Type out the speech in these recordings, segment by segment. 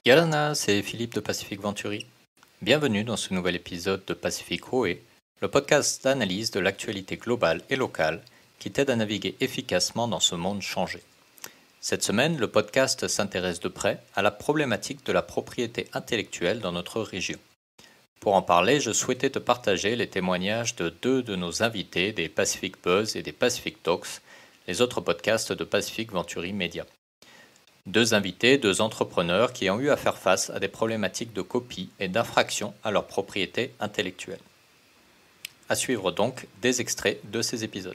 Yalana, c'est Philippe de Pacific Venturi. Bienvenue dans ce nouvel épisode de Pacific OE, le podcast d'analyse de l'actualité globale et locale qui t'aide à naviguer efficacement dans ce monde changé. Cette semaine, le podcast s'intéresse de près à la problématique de la propriété intellectuelle dans notre région. Pour en parler, je souhaitais te partager les témoignages de deux de nos invités des Pacific Buzz et des Pacific Talks, les autres podcasts de Pacific Venturi Media. Deux invités, deux entrepreneurs qui ont eu à faire face à des problématiques de copie et d'infraction à leur propriété intellectuelle. À suivre donc des extraits de ces épisodes.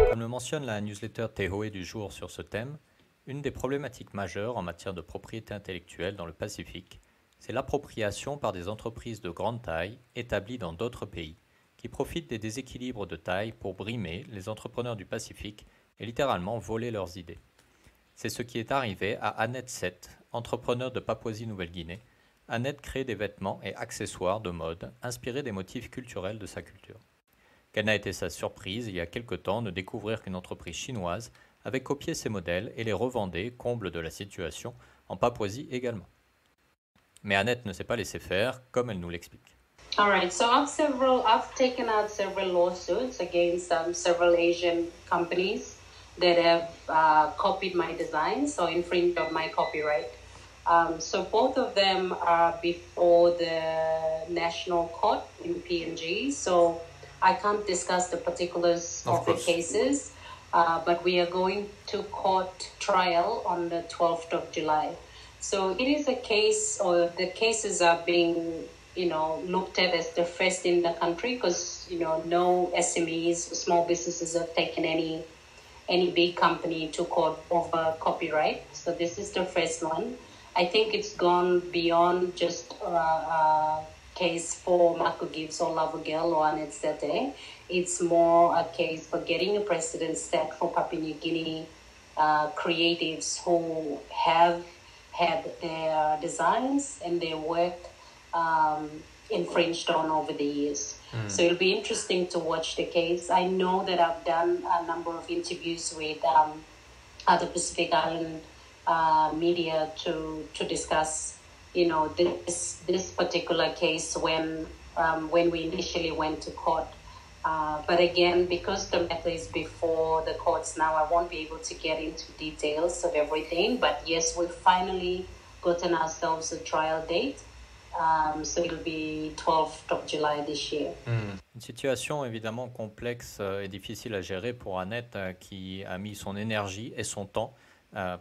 Comme le mentionne la newsletter Tehoe du jour sur ce thème, une des problématiques majeures en matière de propriété intellectuelle dans le Pacifique, c'est l'appropriation par des entreprises de grande taille établies dans d'autres pays, qui profitent des déséquilibres de taille pour brimer les entrepreneurs du Pacifique et littéralement voler leurs idées. C'est ce qui est arrivé à Annette Seth, entrepreneur de Papouasie-Nouvelle-Guinée. Annette crée des vêtements et accessoires de mode inspirés des motifs culturels de sa culture. Quelle n'a été sa surprise il y a quelque temps de découvrir qu'une entreprise chinoise avait copié ces modèles et les revendait, comble de la situation, en Papouasie également. Mais Annette ne s'est pas laissée faire, comme elle nous l'explique. All right, so I've taken out several lawsuits against several Asian companies that have copied my designs or infringed on my copyright. So both of them are before the national court in PNG. So I can't discuss the particulars of the cases, but we are going to court trial on the 12th of July. So it is a case, or the cases are being looked at as the first in the country because, no SMEs, small businesses have taken any big company to court over copyright. So this is the first one. I think it's gone beyond just a case for Marco Gibbs or Lavogel or Annette Sete. It's more a case for getting a precedent set for Papua New Guinea creatives who have had their designs and their work infringed on over the years. So it'll be interesting to watch the case. I know that I've done a number of interviews with other Pacific Island media to discuss, this particular case when we initially went to court. But again, because the matter is before the courts now, I won't be able to get into details of everything. But yes, we've finally gotten ourselves a trial date. So it'll be 12th of July this year. Une situation évidemment complexe et difficile à gérer pour Annette qui a mis son énergie et son temps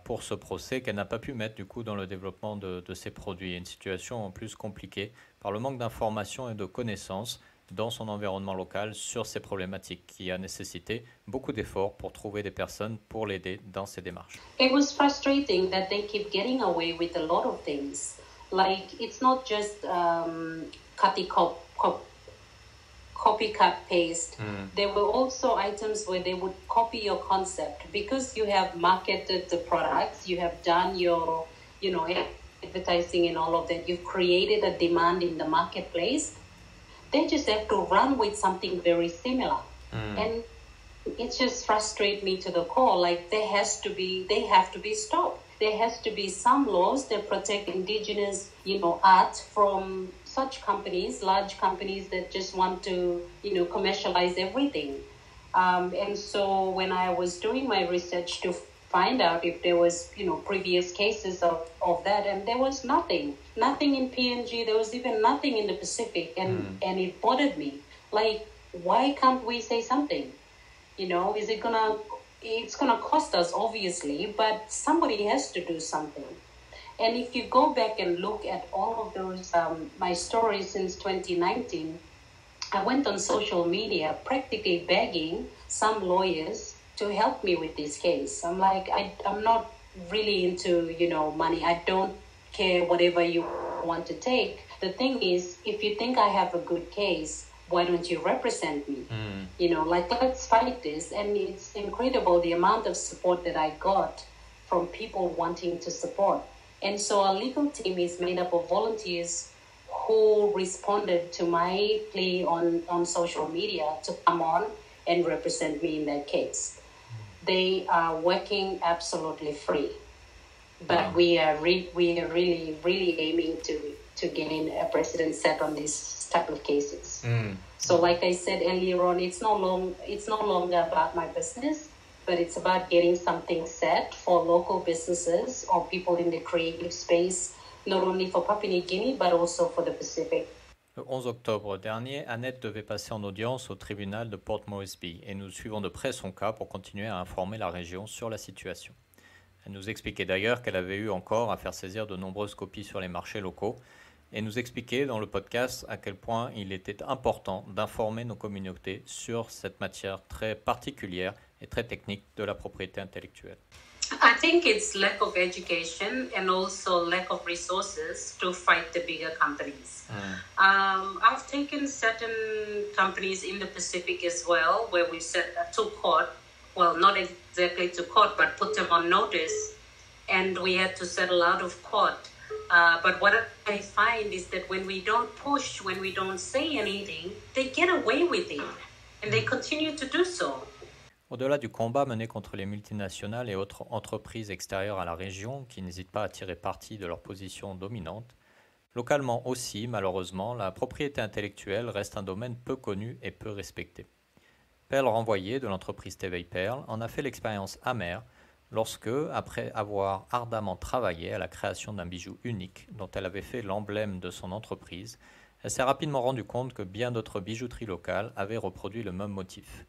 pour ce procès qu'elle n'a pas pu mettre du coup dans le développement de ses produits. Une situation en plus compliquée par le manque d'informations et de connaissances dans son environnement local sur ces problématiques qui a nécessité beaucoup d'efforts pour trouver des personnes pour l'aider dans ses démarches. It was frustrating that they keep getting away with a lot of things. Like, it's not just copycat paste. There were also items where they would copy your concept. Because you have marketed the products, you have done your, advertising and all of that, you've created a demand in the marketplace. They just have to run with something very similar. And it just frustrates me to the core. Like, they have to be stopped. There has to be some laws that protect indigenous, art from such companies, large companies that just want to, commercialize everything. And so when I was doing my research to find out if there was, previous cases of that, and there was nothing in PNG. There was even nothing in the Pacific, and it bothered me. Like, why can't we say something? It's gonna cost us, obviously, but somebody has to do something. And if you go back and look at all of those, my stories since 2019, I went on social media practically begging some lawyers to help me with this case. I'm like, I'm not really into, money. I don't care whatever you want to take. The thing is, if you think I have a good case, why don't you represent me? Let's fight this. And it's incredible the amount of support that I got from people wanting to support. And so our legal team is made up of volunteers who responded to my plea on social media to come on and represent me in that case. They are working absolutely free. but we are really aiming to gain a precedent set on these type of cases. So like I said earlier on, it's no longer about my business, but it's about getting something set for local businesses or people in the creative space, not only for Papua New Guinea, but also for the Pacific. Le 11 octobre dernier, Annette devait passer en audience au tribunal de Port Moresby et nous suivons de près son cas pour continuer à informer la région sur la situation. Elle nous expliquait d'ailleurs qu'elle avait eu encore à faire saisir de nombreuses copies sur les marchés locaux et nous expliquait dans le podcast à quel point il était important d'informer nos communautés sur cette matière très particulière et très technique de la propriété intellectuelle. I think it's lack of education and also lack of resources to fight the bigger companies. I've taken certain companies in the Pacific as well, where we sent to court. Well, not exactly to court, but put them on notice, and we had to settle out of court. But what I find is that when we don't push, when we don't say anything, they get away with it, and they continue to do so. Au-delà du combat mené contre les multinationales et autres entreprises extérieures à la région qui n'hésitent pas à tirer parti de leur position dominante, localement aussi, malheureusement, la propriété intellectuelle reste un domaine peu connu et peu respecté. Pearl Renvoyé de l'entreprise Tevei Pearl en a fait l'expérience amère lorsque, après avoir ardemment travaillé à la création d'un bijou unique dont elle avait fait l'emblème de son entreprise, elle s'est rapidement rendue compte que bien d'autres bijouteries locales avaient reproduit le même motif.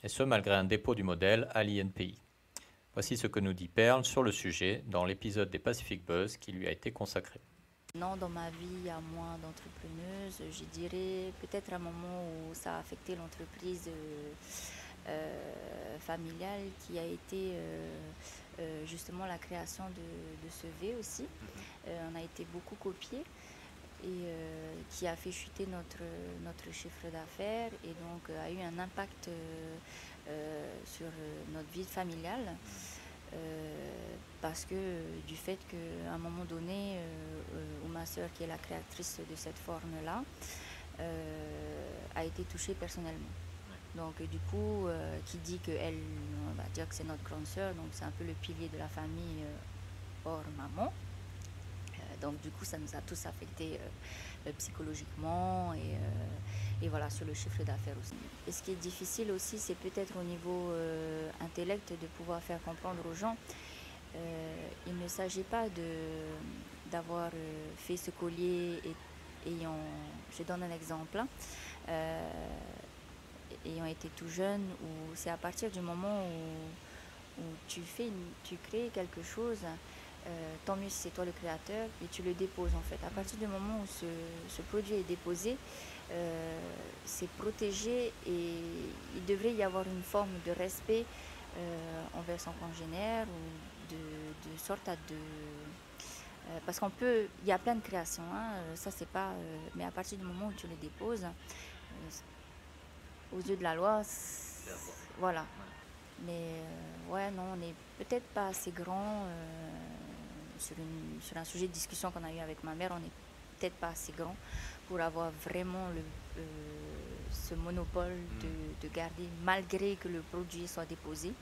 Et ce malgré un dépôt du modèle à l'INPI. Voici ce que nous dit Pearl sur le sujet dans l'épisode des Pacific Buzz qui lui a été consacré. Non, dans ma vie, il y a moins d'entrepreneuses. Je dirais peut-être un moment où ça a affecté l'entreprise familiale qui a été justement la création de ce V aussi. On a été beaucoup copiés. Et qui a fait chuter notre chiffre d'affaires et donc a eu un impact sur notre vie familiale parce que du fait qu'à un moment donné où ma sœur qui est la créatrice de cette forme-là a été touchée personnellement. Donc du coup, qui dit qu'elle, on va dire que c'est notre grande sœur, donc c'est un peu le pilier de la famille hors maman. Donc du coup, ça nous a tous affectés psychologiquement et voilà, sur le chiffre d'affaires aussi. Et ce qui est difficile aussi, c'est peut-être au niveau intellect de pouvoir faire comprendre aux gens. Il ne s'agit pas d'avoir fait ce collier je donne un exemple, ayant été tout jeune, où c'est à partir du moment où tu crées quelque chose. Tant mieux si c'est toi le créateur et tu le déposes en fait. À partir du moment où ce produit est déposé, c'est protégé et il devrait y avoir une forme de respect envers son congénère ou de sorte à parce il y a plein de créations, ça c'est pas, mais à partir du moment où tu le déposes, aux yeux de la loi, voilà. Mais ouais, non, on n'est peut-être pas assez grand. Sur un sujet de discussion qu'on a eu avec ma mère, on n'est peut-être pas assez grand pour avoir vraiment ce monopole de garder, malgré que le produit soit déposé.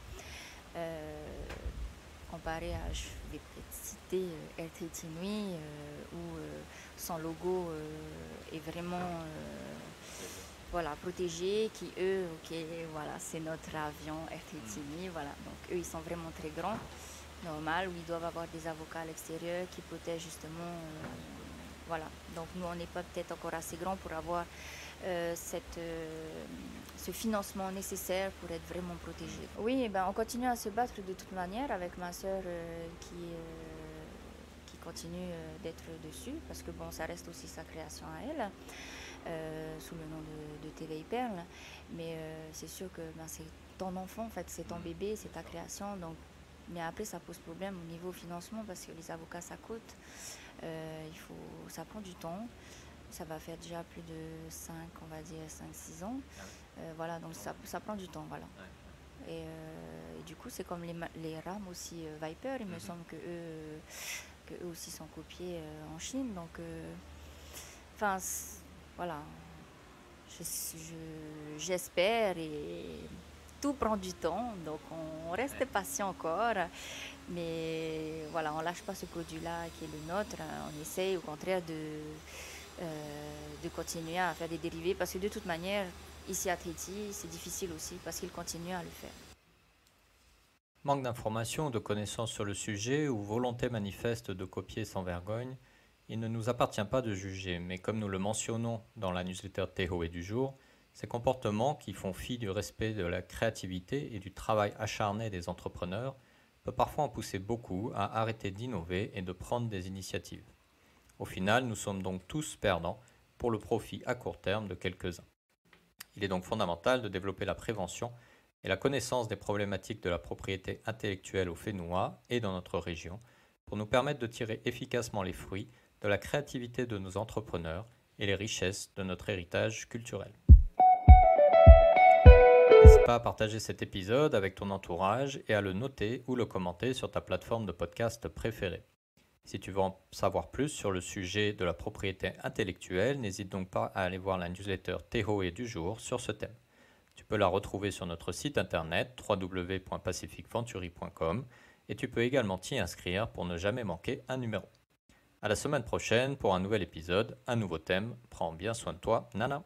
Comparé à, je vais peut-être citer RTT Nui, où son logo est vraiment protégé, qui eux, ok, voilà, c'est notre avion RTT Nui, voilà. Donc eux, ils sont vraiment très grands. Normal, où ils doivent avoir des avocats à l'extérieur qui protègent justement, voilà. Donc nous, on n'est pas peut-être encore assez grand pour avoir ce financement nécessaire pour être vraiment protégé. Oui, on continue à se battre de toute manière avec ma sœur qui continue d'être dessus, parce que bon, ça reste aussi sa création à elle, sous le nom de Tevei Pearl. Mais c'est sûr que c'est ton enfant, en fait, c'est ton bébé, c'est ta création, donc. Mais après, ça pose problème au niveau financement parce que les avocats, ça coûte. Ça prend du temps. Ça va faire déjà plus de 5-6 ans. Voilà, donc ça prend du temps, voilà. Et du coup, c'est comme les rames aussi Viper. Il me semble que eux aussi sont copiés en Chine. Donc, voilà. J'espère et tout prend du temps, donc on reste patient encore. Mais voilà, on ne lâche pas ce produit-là qui est le nôtre. On essaye au contraire de continuer à faire des dérivés parce que de toute manière, ici à Tahiti, c'est difficile aussi parce qu'ils continuent à le faire. Manque d'informations ou de connaissances sur le sujet ou volonté manifeste de copier sans vergogne, il ne nous appartient pas de juger, mais comme nous le mentionnons dans la newsletter Tehoe du jour, ces comportements qui font fi du respect de la créativité et du travail acharné des entrepreneurs peuvent parfois en pousser beaucoup à arrêter d'innover et de prendre des initiatives. Au final, nous sommes donc tous perdants pour le profit à court terme de quelques-uns. Il est donc fondamental de développer la prévention et la connaissance des problématiques de la propriété intellectuelle au Fénois et dans notre région pour nous permettre de tirer efficacement les fruits de la créativité de nos entrepreneurs et les richesses de notre héritage culturel. N'hésite pas à partager cet épisode avec ton entourage et à le noter ou le commenter sur ta plateforme de podcast préférée. Si tu veux en savoir plus sur le sujet de la propriété intellectuelle, n'hésite donc pas à aller voir la newsletter Tehoe du jour sur ce thème. Tu peux la retrouver sur notre site internet www.pacificventuri.com et tu peux également t'y inscrire pour ne jamais manquer un numéro. À la semaine prochaine pour un nouvel épisode, un nouveau thème. Prends bien soin de toi, Nana.